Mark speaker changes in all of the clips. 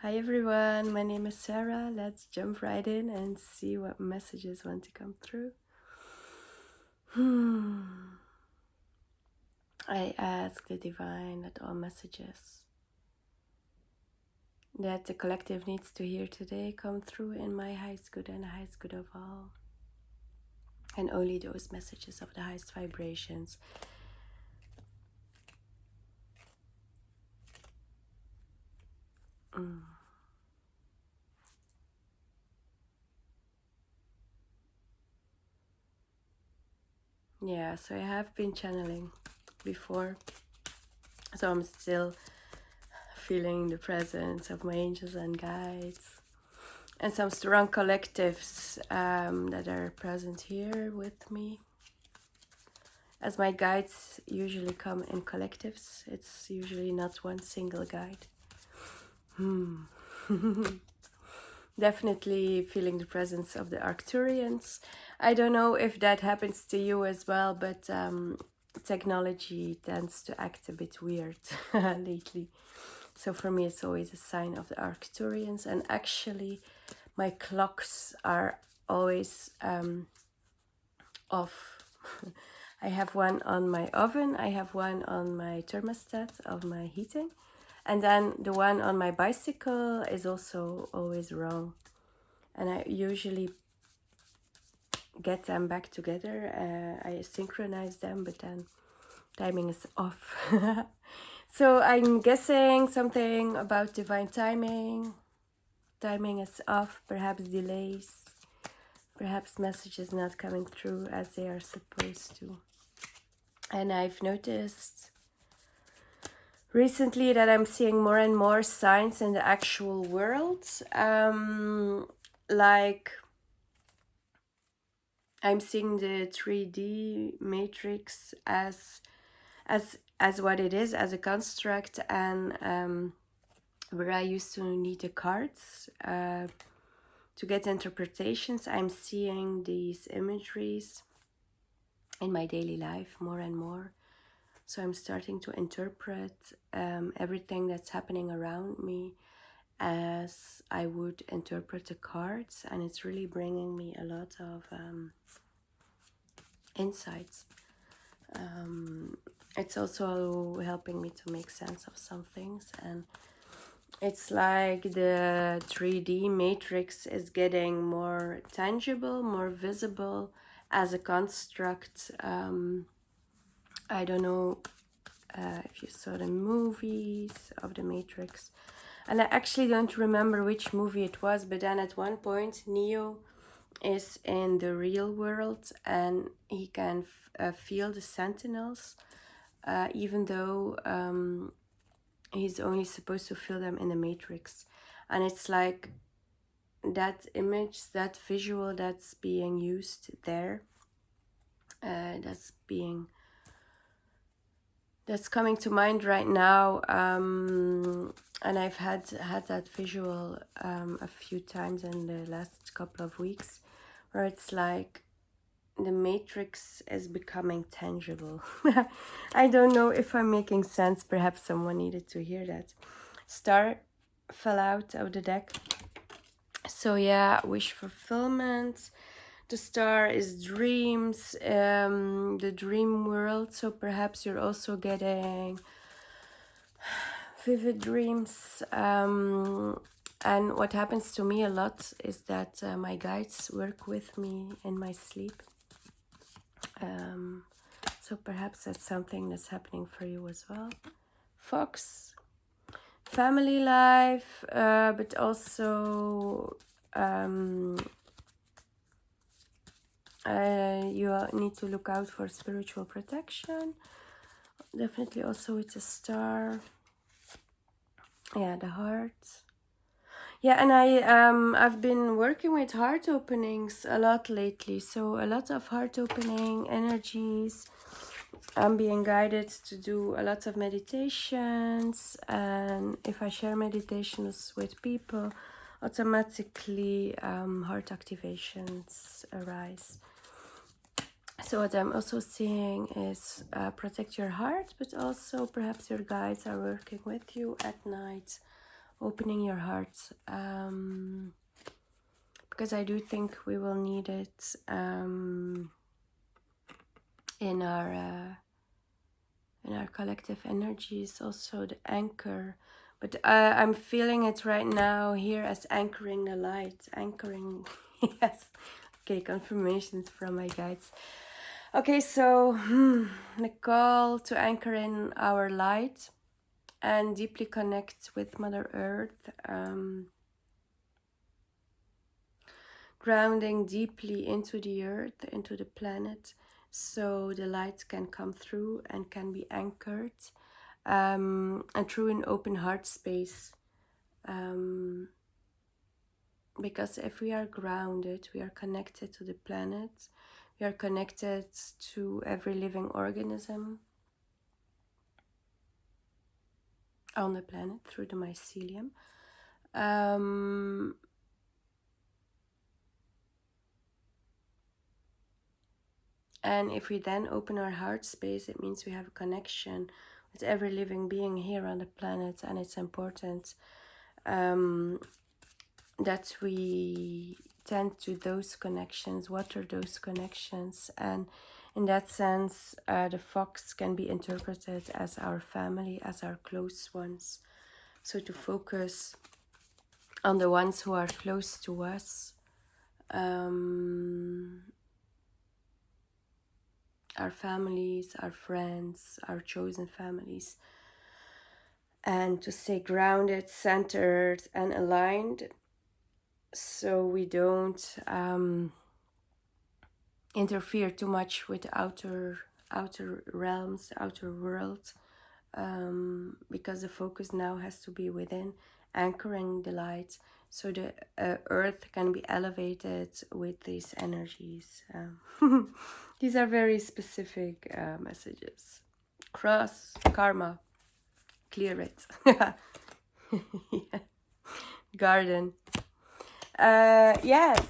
Speaker 1: Hi everyone, my name is Sarah. Let's jump right in and see what messages want to come through. I ask the divine that all messages that the collective needs to hear today come through in my highest good and the highest good of all. And only those messages of the highest vibrations. Yeah, so I have been channeling before. So I'm still feeling the presence of my angels and guides. And some strong collectives that are present here with me. As my guides usually come in collectives, it's usually not one single guide. Definitely feeling the presence of the Arcturians. I don't know if that happens to you as well, but technology tends to act a bit weird lately. So for me, it's always a sign of the Arcturians. And actually, my clocks are always off. I have one on my oven, I have one on my thermostat of my heating, and then the one on my bicycle is also always wrong. And I usually get them back together. I synchronize them, but then timing is off. So I'm guessing something about divine timing. Timing is off, perhaps delays, perhaps messages not coming through as they are supposed to. And I've noticed recently that I'm seeing more and more signs in the actual world. Like I'm seeing the 3D matrix as what it is, as a construct, and where I used to need the cards to get interpretations, I'm seeing these imageries in my daily life more and more. So I'm starting to interpret everything that's happening around me as I would interpret the cards, and it's really bringing me a lot of insights. It's also helping me to make sense of some things, and it's like the 3D matrix is getting more tangible, more visible as a construct. I don't know if you saw the movies of the Matrix. And I actually don't remember which movie it was, but then at one point Neo is in the real world and he can feel the sentinels, even though he's only supposed to feel them in the Matrix. And it's like that image, that visual that's being used there, that's coming to mind right now, and I've had that visual a few times in the last couple of weeks, where it's like the matrix is becoming tangible. I don't know if I'm making sense. Perhaps someone needed to hear that. Star fell out of the deck. So yeah, wish fulfillment. The star is dreams, the dream world. So perhaps you're also getting vivid dreams. And what happens to me a lot is that my guides work with me in my sleep. So perhaps that's something that's happening for you as well. Fox, family life, but also you need to look out for spiritual protection. Definitely also it's a star. Yeah, the heart. Yeah, and I've been working with heart openings a lot lately. So a lot of heart opening energies. I'm being guided to do a lot of meditations, and if I share meditations with people, automatically heart activations arise. So what I'm also seeing is protect your heart, but also perhaps your guides are working with you at night opening your heart, because I do think we will need it in our collective energies, also the anchor. But I'm feeling it right now here as anchoring the light, anchoring. Yes. Okay, confirmations from my guides. Okay, so the call to anchor in our light and deeply connect with Mother Earth, grounding deeply into the earth, into the planet, so the light can come through and can be anchored, and through an open heart space. Because if we are grounded, we are connected to the planet, we are connected to every living organism on the planet through the mycelium. And if we then open our heart space, it means we have a connection with every living being here on the planet, and it's important that we tend to those connections, water those connections, and in that sense, the fox can be interpreted as our family, as our close ones. So to focus on the ones who are close to us, our families, our friends, our chosen families, and to stay grounded, centered, and aligned, so we don't interfere too much with the outer realms, the outer world, because the focus now has to be within, anchoring the light, so the earth can be elevated with these energies. These are very specific messages. Cross karma, clear it. Yeah. Garden.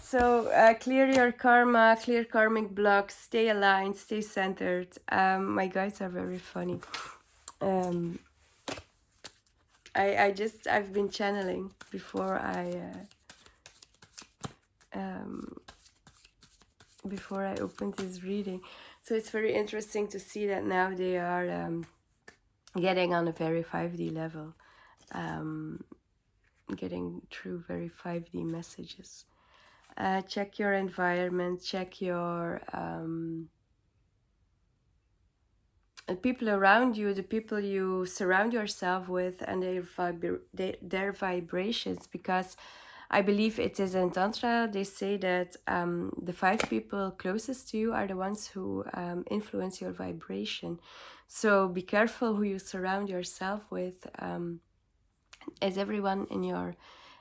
Speaker 1: So clear your karma, clear karmic blocks, stay aligned, stay centered. My guides are very funny. I've been channeling before I opened this reading, so it's very interesting to see that now they are getting on a very 5D level, getting through very 5D messages. Check your environment, check your the people around you, the people you surround yourself with, and their vibrations, because I believe it is in Tantra, they say that the 5 people closest to you are the ones who influence your vibration. So be careful who you surround yourself with. Is everyone in your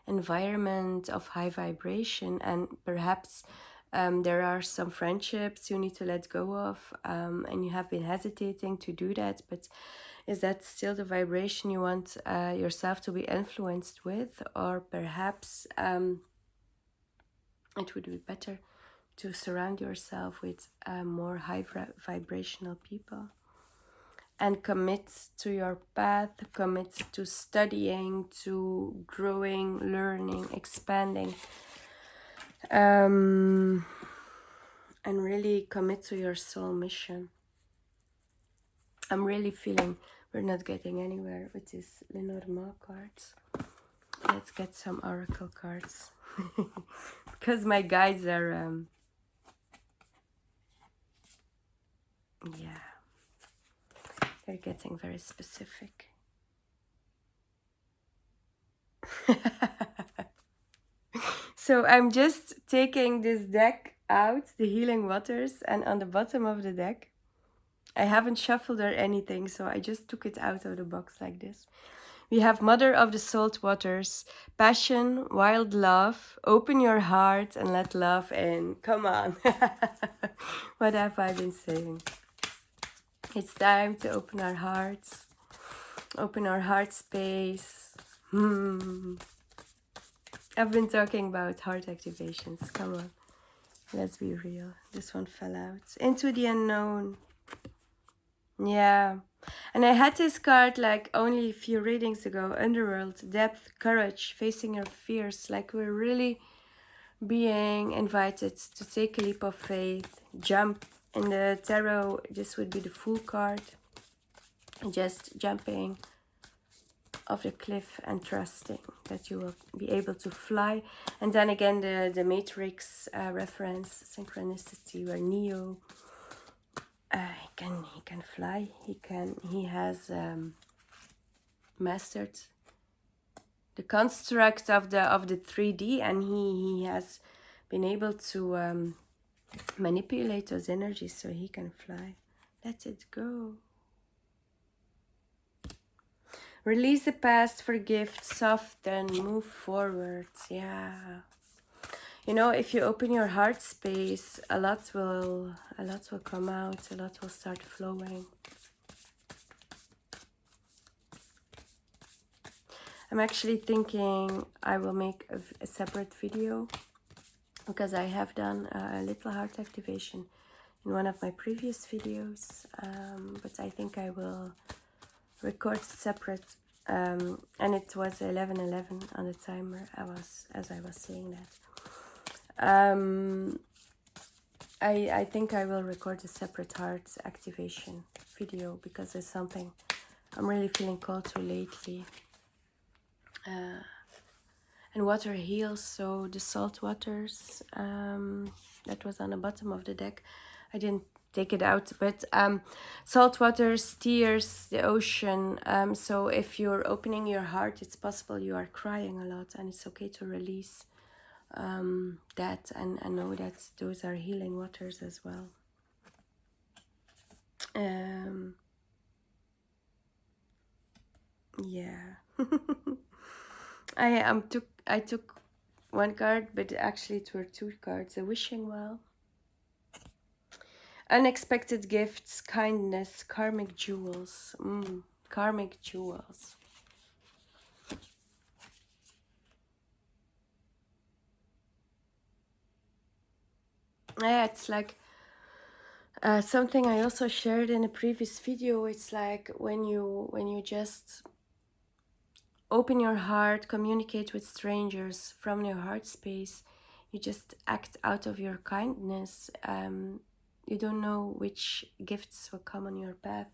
Speaker 1: environment of high vibration? And perhaps there are some friendships you need to let go of, and you have been hesitating to do that, but is that still the vibration you want yourself to be influenced with? Or perhaps it would be better to surround yourself with more high vibrational people, and commit to your path, commit to studying, to growing, learning, expanding, and really commit to your soul mission. I'm really feeling we're not getting anywhere with these Lenormand cards. Let's get some oracle cards. Because my guides are they're getting very specific. So I'm just taking this deck out, the Healing Waters, and on the bottom of the deck, I haven't shuffled or anything, so I just took it out of the box like this. We have Mother of the Salt Waters, passion, wild love, open your heart and let love in. Come on. What have I been saying? It's time to open our hearts, open our heart space. I've been talking about heart activations. Come on, let's be real. This one fell out. Into the unknown. Yeah. And I had this card like only a few readings ago. Underworld, depth, courage, facing your fears. Like we're really being invited to take a leap of faith, jump. In the tarot, this would be the Fool card. Just jumping off the cliff and trusting that you will be able to fly. And then again, the Matrix reference, synchronicity, where Neo he can fly. He has mastered the construct of the 3D, and he has been able to manipulate those energies so he can fly. Let it go. Release the past, forgive, soften, move forward. Yeah. You know, if you open your heart space, a lot will come out, a lot will start flowing. I'm actually thinking I will make a separate video, because I have done a little heart activation in one of my previous videos, but I think I will record separate, and it was 11:11 on the timer. As I was saying that. I think I will record a separate heart activation video, because it's something I'm really feeling called to lately. And water heals, so the salt waters that was on the bottom of the deck, I didn't take it out, but salt water steers the ocean, so if you're opening your heart, it's possible you are crying a lot, and it's okay to release that, and know that those are healing waters as well. Yeah. I took one card, but actually it were two cards. The wishing well, unexpected gifts, kindness, karmic jewels. Karmic jewels. Yeah, it's like something I also shared in a previous video. It's like when you just open your heart, communicate with strangers from your heart space, you just act out of your kindness. You don't know which gifts will come on your path.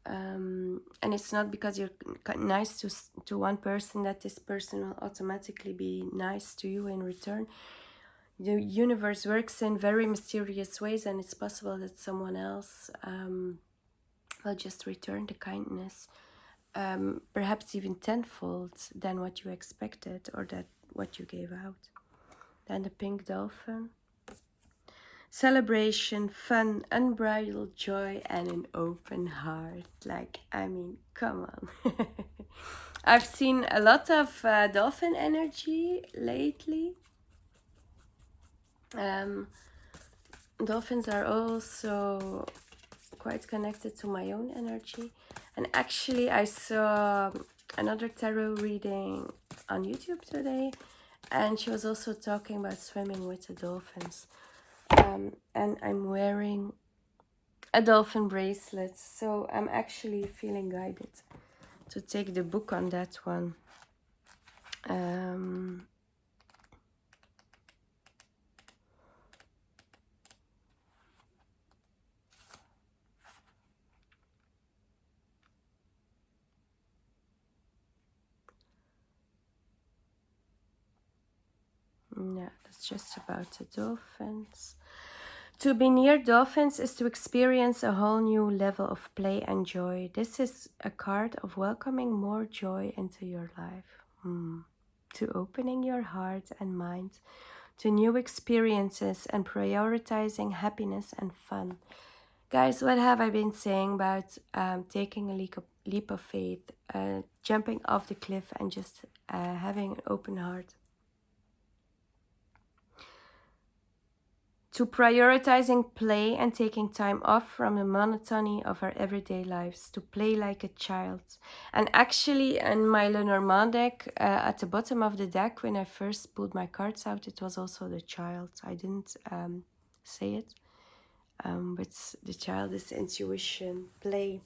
Speaker 1: And it's not because you're nice to one person that this person will automatically be nice to you in return. The universe works in very mysterious ways, and it's possible that someone else will just return the kindness, perhaps even tenfold than what you expected or that what you gave out. Then the pink dolphin. Celebration, fun, unbridled joy, and an open heart. Like, I mean, come on. I've seen a lot of dolphin energy lately. Dolphins are also quite connected to my own energy. And actually, I saw another tarot reading on YouTube today, and she was also talking about swimming with the dolphins. And I'm wearing a dolphin bracelet, so I'm actually feeling guided to take the book on that one. Yeah, that's just about the dolphins. To be near dolphins is to experience a whole new level of play and joy. This is a card of welcoming more joy into your life. To opening your heart and mind to new experiences and prioritizing happiness and fun. Guys, what have I been saying about taking a leap of faith, jumping off the cliff and just having an open heart? To prioritizing play and taking time off from the monotony of our everyday lives, to play like a child. And actually, in my Lenormand deck, at the bottom of the deck, when I first pulled my cards out, it was also the child. I didn't say it, but the child is intuition, play.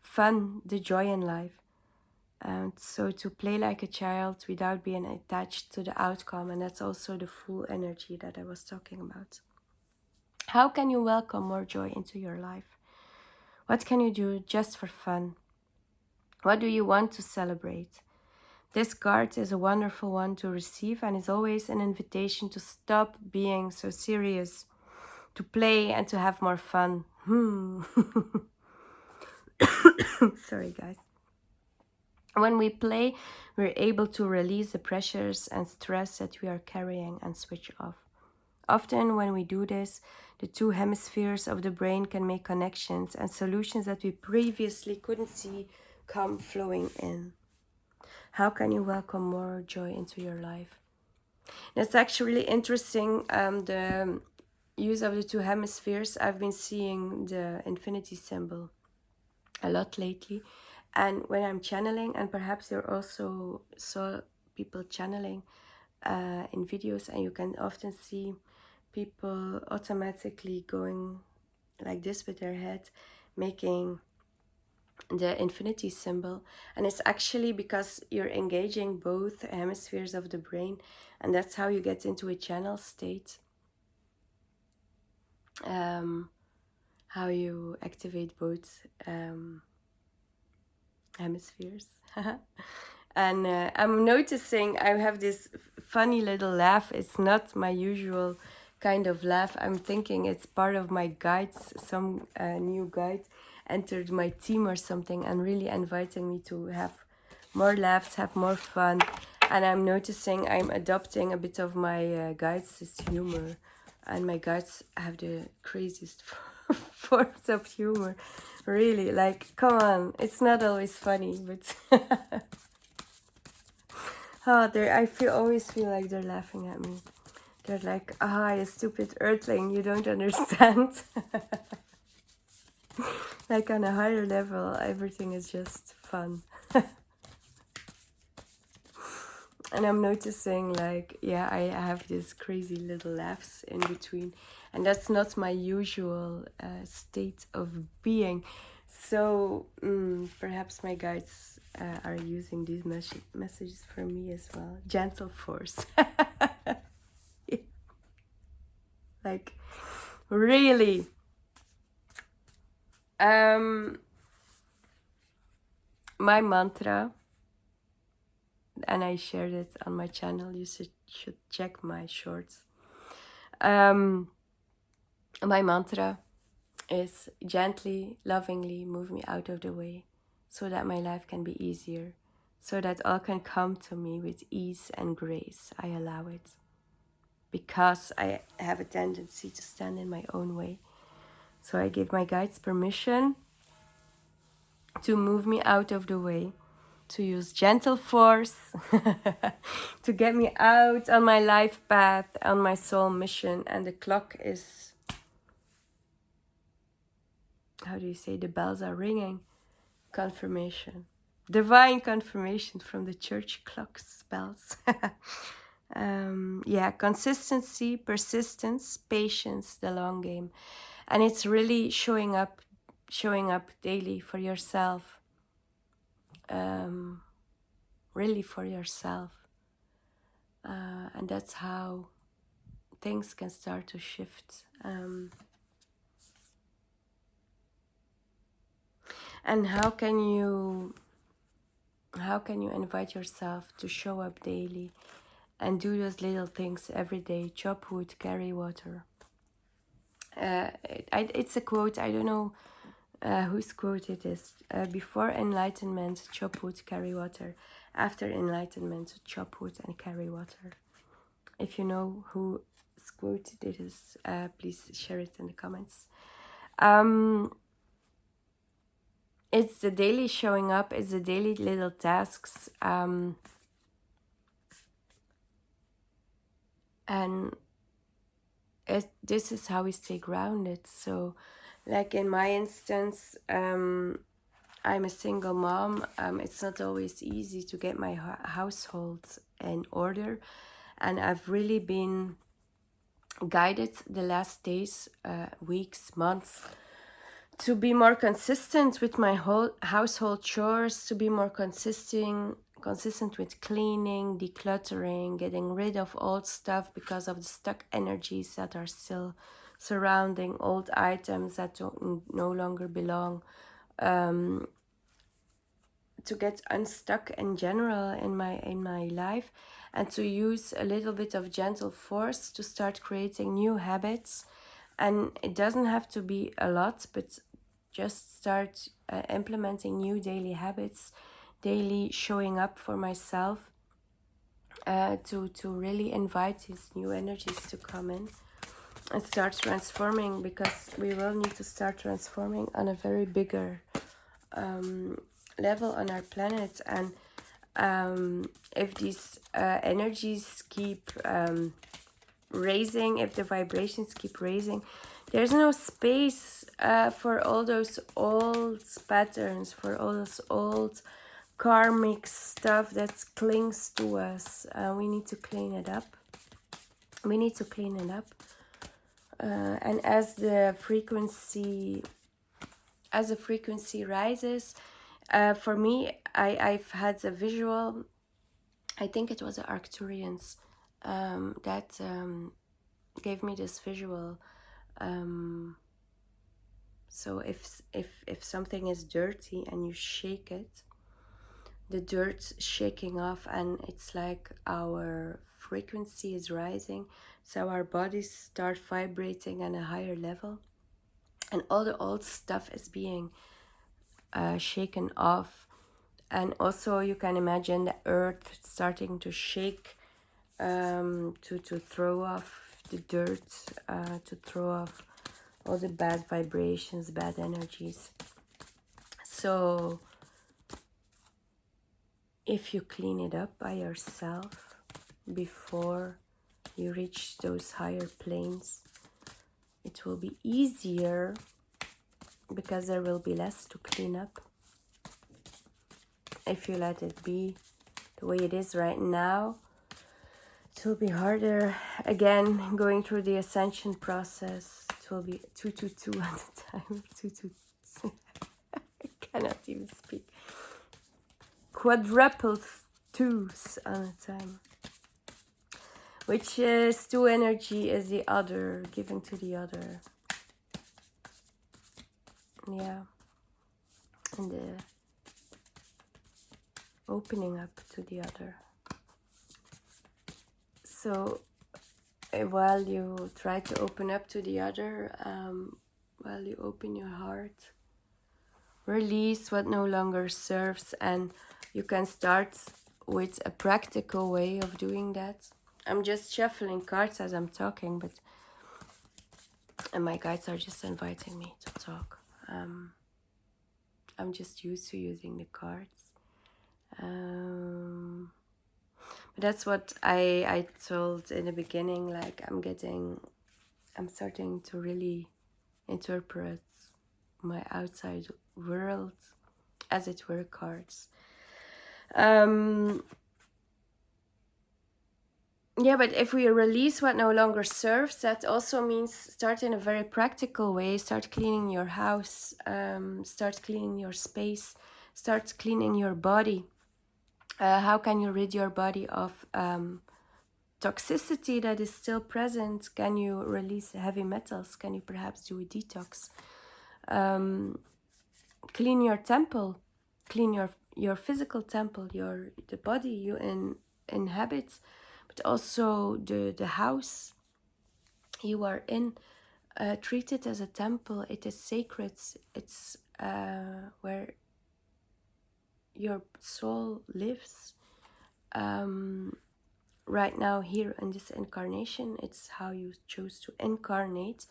Speaker 1: fun, the joy in life. So to play like a child without being attached to the outcome, and that's also the full energy that I was talking about. How can you welcome more joy into your life? What can you do just for fun? What do you want to celebrate? This card is a wonderful one to receive and is always an invitation to stop being so serious, to play and to have more fun. Sorry, guys. When we play, we're able to release the pressures and stress that we are carrying and switch off. Often, when we do this, the two hemispheres of the brain can make connections and solutions that we previously couldn't see come flowing in. How can you welcome more joy into your life? That's actually really interesting. The use of the two hemispheres. I've been seeing the infinity symbol a lot lately. And when I'm channeling, and perhaps you also saw people channeling in videos, and you can often see people automatically going like this with their head, making the infinity symbol. And it's actually because you're engaging both hemispheres of the brain, and that's how you get into a channel state. How you activate both hemispheres. And I'm noticing I have this funny little laugh. It's not my usual kind of laugh. I'm thinking it's part of my guides. Some new guide entered my team or something and really inviting me to have more laughs, have more fun. And I'm noticing I'm adopting a bit of my guides' humor. And my guides have the craziest forms of humor. Really, like, come on. It's not always funny, but... I always feel like they're laughing at me. They're like, you stupid earthling, you don't understand. Like on a higher level, everything is just fun. And I'm noticing like, I have these crazy little laughs in between. And that's not my usual state of being. So perhaps my guides are using these messages for me as well. Gentle force. Like, really. My mantra, and I shared it on my channel. You should check my shorts. My mantra is gently, lovingly move me out of the way so that my life can be easier, so that all can come to me with ease and grace. I allow it because I have a tendency to stand in my own way. So I give my guides permission to move me out of the way, to use gentle force to get me out on my life path, on my soul mission. And the clock is, how do you say, the bells are ringing. Confirmation, divine confirmation from the church clock's bells. Consistency, persistence, patience, the long game. And it's really showing up daily for yourself. Really for yourself. And that's how things can start to shift. And how can you invite yourself to show up daily and do those little things every day? Chop wood, carry water. It's a quote. I don't know whose quote it is. Before enlightenment, chop wood, carry water. After enlightenment, chop wood and carry water. If you know whose quote it is, please share it in the comments. It's the daily showing up. It's the daily little tasks. And this is how we stay grounded. So, like in my instance, I'm a single mom. It's not always easy to get my household in order. And I've really been guided the last days, weeks, months, to be more consistent with my whole household chores, to be more consistent with cleaning, decluttering, getting rid of old stuff because of the stuck energies that are still surrounding old items that don't no longer belong, to get unstuck in general in my life, and to use a little bit of gentle force to start creating new habits. And it doesn't have to be a lot, but just start implementing new daily habits, daily showing up for myself, to really invite these new energies to come in and start transforming, because we will need to start transforming on a very bigger level on our planet. And if these energies keep raising, if the vibrations keep raising, there's no space for all those old patterns, for all those old karmic stuff that clings to us. We need to clean it up. We need to clean it up. And as the frequency rises, for me, I've had a visual. I think it was the Arcturians that gave me this visual. So if something is dirty and you shake it, the dirt's shaking off, and it's like our frequency is rising, so our bodies start vibrating on a higher level, and all the old stuff is being shaken off. And also you can imagine the earth starting to shake, to throw off the dirt, to throw off all the bad vibrations, bad energies. So if you clean it up by yourself before you reach those higher planes, it will be easier, because there will be less to clean up. If you let it be the way it is right now, it will be harder. Again, going through the ascension process, it will be 222 at a time. 222. I cannot even speak. Quadruples twos at a time. Which is 2 energy is the other, giving to the other. Yeah. And the opening up to the other. So while you try to open up to the other, while you open your heart, release what no longer serves, and you can start with a practical way of doing that. I'm just shuffling cards as I'm talking, and my guides are just inviting me to talk. I'm just used to using the cards. But that's what I told in the beginning, like I'm starting to really interpret my outside world as it were cards. Yeah, but if we release what no longer serves, that also means start in a very practical way. Start cleaning your house, start cleaning your space, start cleaning your body. How can you rid your body of toxicity that is still present? Can you release heavy metals? Can you perhaps do a detox? Clean your temple, clean your physical temple, the body you inhabit, but also the house you are in. Treat it as a temple. It is sacred. It's where your soul lives. Right now, here in this incarnation, it's how you choose to incarnate.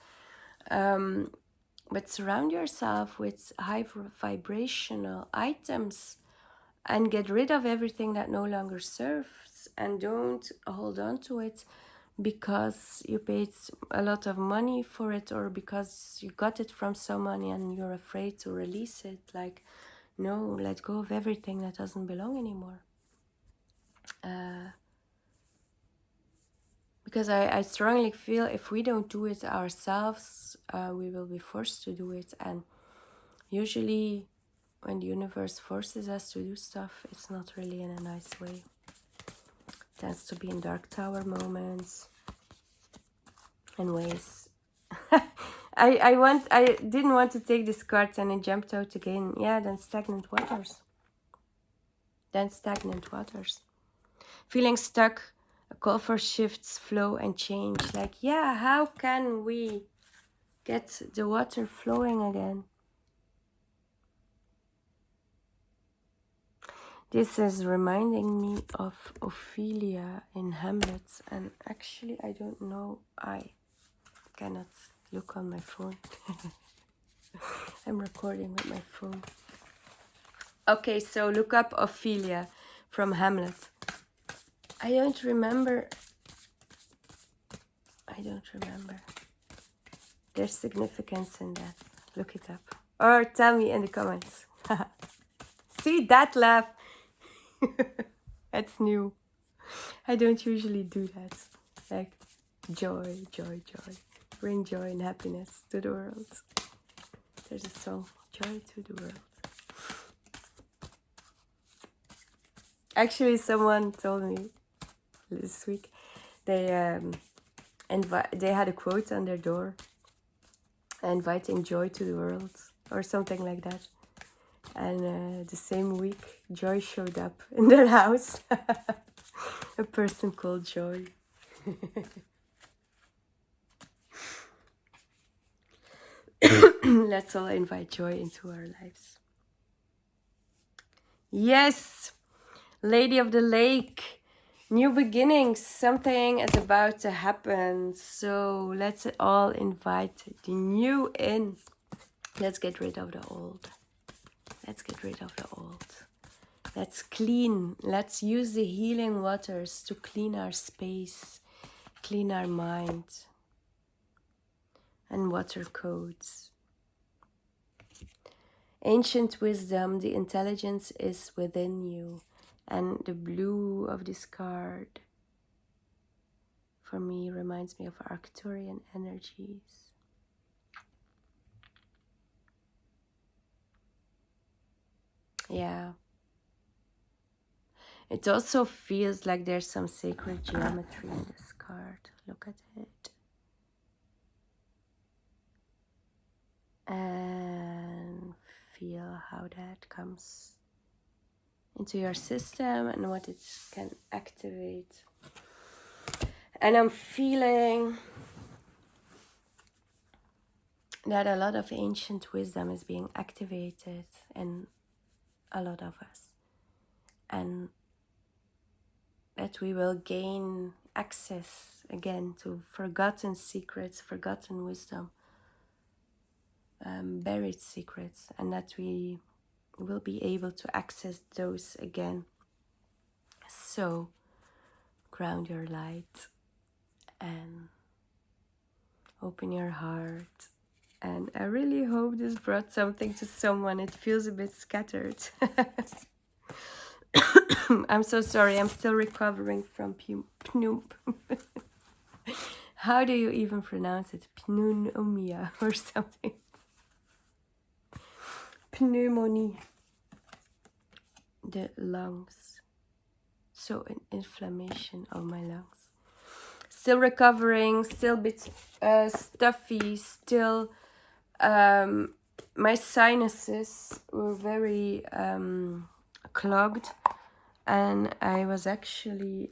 Speaker 1: But surround yourself with high vibrational items and get rid of everything that no longer serves, and don't hold on to it because you paid a lot of money for it, or because you got it from someone and you're afraid to release it. Like, no, let go of everything that doesn't belong anymore. Because I strongly feel if we don't do it ourselves, we will be forced to do it. And Usually when the universe forces us to do stuff, it's not really in a nice way. It tends to be in dark tower moments and ways. I didn't want to take this card and it jumped out again. Yeah, then stagnant waters. Feeling stuck, a call for shifts, flow and change. Like, yeah, how can we get the water flowing again? This is reminding me of Ophelia in Hamlet, and actually I don't know, I cannot look on my phone. I'm recording with my phone. Okay, so look up Ophelia from Hamlet. I don't remember. There's significance in that. Look it up. Or tell me in the comments. See that laugh? That's new. I don't usually do that. Like, joy. Bring joy and happiness to the world. There's a song, Joy to the World. Actually, someone told me this week they had a quote on their door, inviting joy to the world, or something like that. And the same week, Joy showed up in their house. A person called Joy. Let's all invite joy into our lives. Yes, Lady of the Lake. New beginnings. Something is about to happen. So let's all invite the new in. Let's get rid of the old. Let's clean. Let's use the healing waters to clean our space, clean our mind, and water codes. Ancient wisdom, the intelligence is within you. And the blue of this card, for me, reminds me of Arcturian energies. Yeah. It also feels like there's some sacred geometry in this card. Look at it. And feel how that comes into your system and what it can activate. And I'm feeling that a lot of ancient wisdom is being activated in a lot of us. And that we will gain access again to forgotten secrets, forgotten wisdom, buried secrets, and that we will be able to access those again. So ground your light and open your heart. And I really hope this brought something to someone. It feels a bit scattered. I'm so sorry. I'm still recovering from pneum. How do you even pronounce it? Pneumonia or something. Pneumonia. The lungs. So an inflammation of my lungs. Still recovering, still a bit stuffy, still my sinuses were very clogged, and I was actually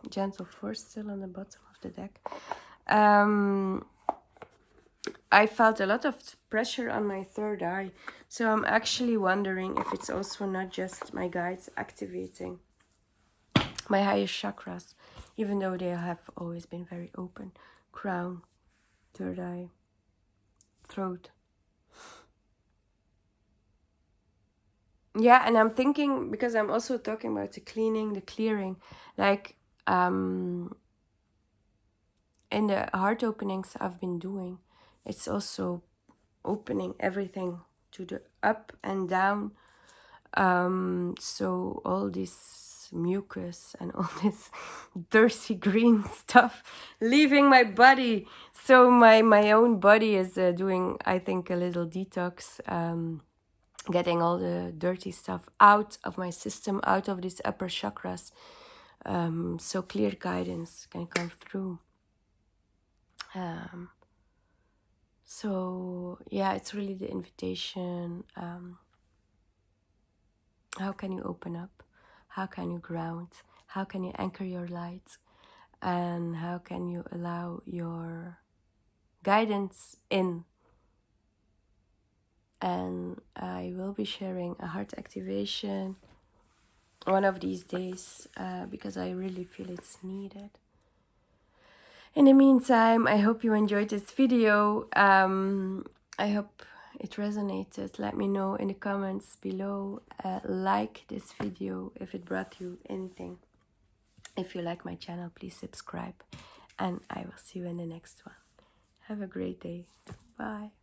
Speaker 1: gentle force still on the bottom of the deck. I felt a lot of pressure on my third eye, so I'm actually wondering if it's also not just my guides activating my highest chakras, even though they have always been very open. Crown, third eye, throat. Yeah, and I'm thinking, because I'm also talking about the cleaning, the clearing, like in the heart openings I've been doing, it's also opening everything to the up and down. So all these mucus and all this dirty green stuff leaving my body. So my own body is doing, I think, a little detox, getting all the dirty stuff out of my system, out of these upper chakras, so clear guidance can come through. So yeah, it's really the invitation. How can you open up? How can you ground? How can you anchor your light? And how can you allow your guidance in? And I will be sharing a heart activation one of these days, because I really feel it's needed. In the meantime, I hope you enjoyed this video. I hope it resonated. Let me know in the comments below. Like this video if it brought you anything. If you like my channel, please subscribe. And I will see you in the next one. Have a great day. Bye.